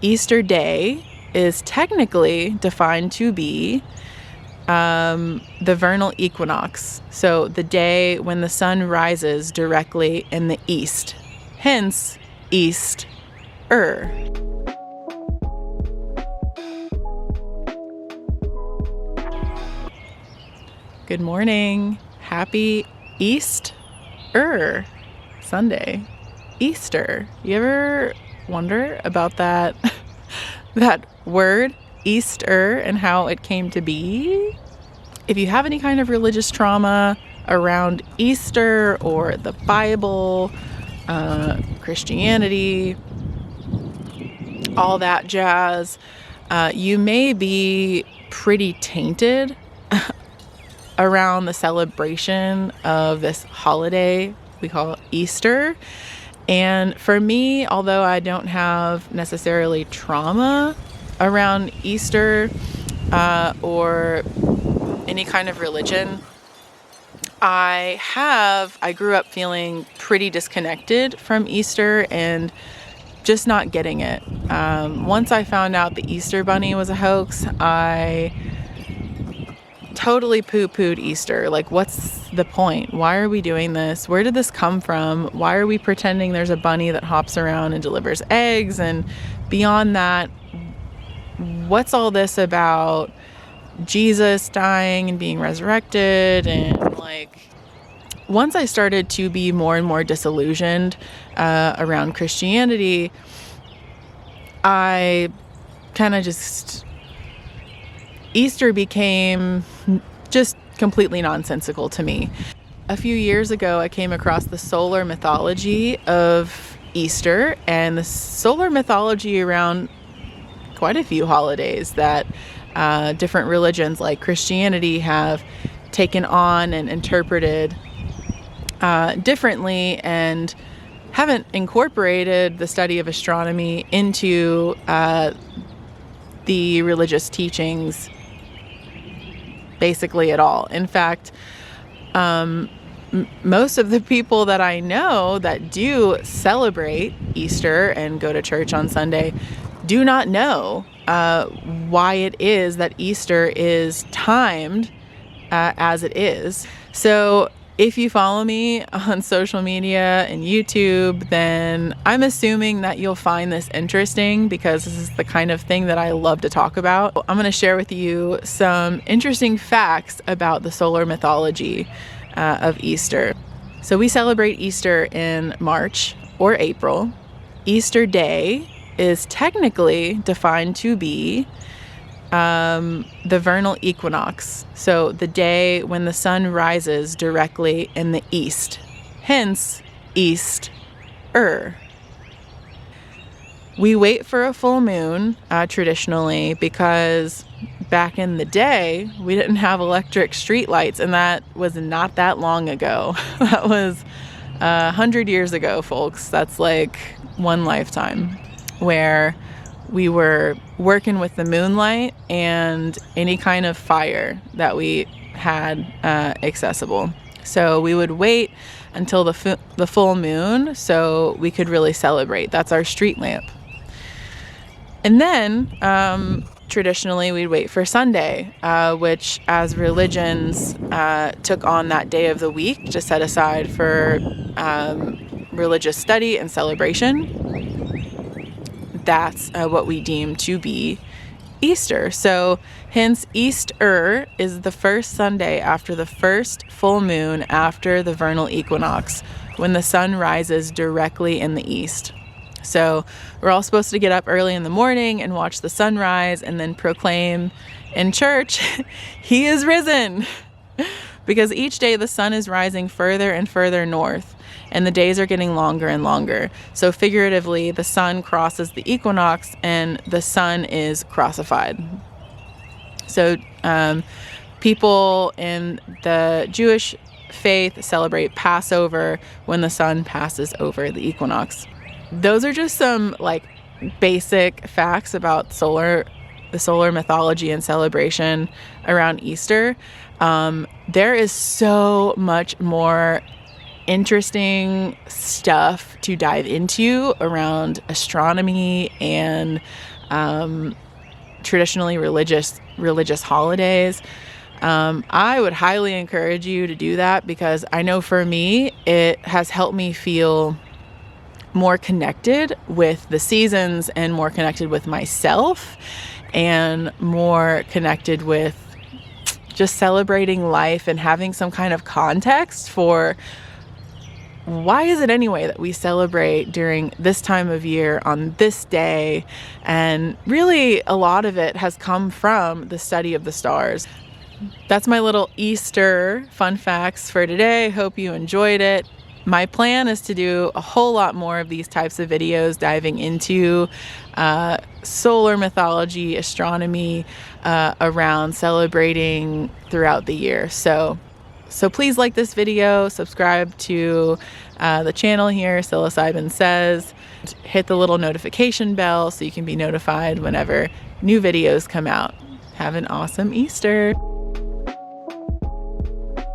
Easter Day is technically defined to be the Vernal Equinox. So the day when the sun rises directly in the east. Hence, Easter. Good morning. Happy Easter Sunday. Easter. You ever wonder about that word, Easter, and how it came to be? If you have any kind of religious trauma around Easter or the Bible, Christianity, all that jazz, you may be pretty tainted around the celebration of this holiday we call Easter. And for me, although I don't have necessarily trauma around Easter or any kind of religion, I grew up feeling pretty disconnected from Easter and just not getting it. Once I found out the Easter Bunny was a hoax, I totally poo-pooed Easter. Like, what's the point? Why are we doing this? Where did this come from? Why are we pretending there's a bunny that hops around and delivers eggs? And beyond that, what's all this about Jesus dying and being resurrected? And like, once I started to be more and more disillusioned around Christianity, I kind of Easter became just completely nonsensical to me. A few years ago, I came across the solar mythology of Easter and the solar mythology around quite a few holidays that different religions like Christianity have taken on and interpreted differently, and haven't incorporated the study of astronomy into the religious teachings basically at all. In fact, most of the people that I know that do celebrate Easter and go to church on Sunday do not know why it is that Easter is timed as it is. So if you follow me on social media and YouTube, then I'm assuming that you'll find this interesting, because this is the kind of thing that I love to talk about. I'm going to share with you some interesting facts about the solar mythology of Easter. So we celebrate Easter in March or April. Easter Day is technically defined to be the Vernal Equinox. So the day when the sun rises directly in the east. Hence, Easter. We wait for a full moon traditionally, because back in the day, we didn't have electric street lights, and that was not that long ago. That was 100 years ago, folks. That's like one lifetime, where we were working with the moonlight and any kind of fire that we had accessible. So we would wait until the full moon so we could really celebrate. That's our street lamp. And then traditionally we'd wait for Sunday, which as religions took on that day of the week to set aside for religious study and celebration. That's what we deem to be Easter. So hence, Easter is the first Sunday after the first full moon after the vernal equinox, when the sun rises directly in the east. So we're all supposed to get up early in the morning and watch the sunrise and then proclaim in church, "He is risen." Because each day the sun is rising further and further north, and the days are getting longer and longer. So figuratively, the sun crosses the equinox and the sun is crossified. So people in the Jewish faith celebrate Passover when the sun passes over the equinox. Those are just some like basic facts about the solar mythology and celebration around Easter. There is so much more interesting stuff to dive into around astronomy and traditionally religious holidays. I would highly encourage you to do that, because I know for me, it has helped me feel more connected with the seasons and more connected with myself and more connected with just celebrating life and having some kind of context for why is it anyway that we celebrate during this time of year on this day. And really a lot of it has come from the study of the stars. That's my little Easter fun facts for today. Hope you enjoyed it. My plan is to do a whole lot more of these types of videos diving into solar mythology, astronomy, around celebrating throughout the year. So please like this video, subscribe to the channel here, Psilocybin Says. Hit the little notification bell so you can be notified whenever new videos come out. Have an awesome Easter.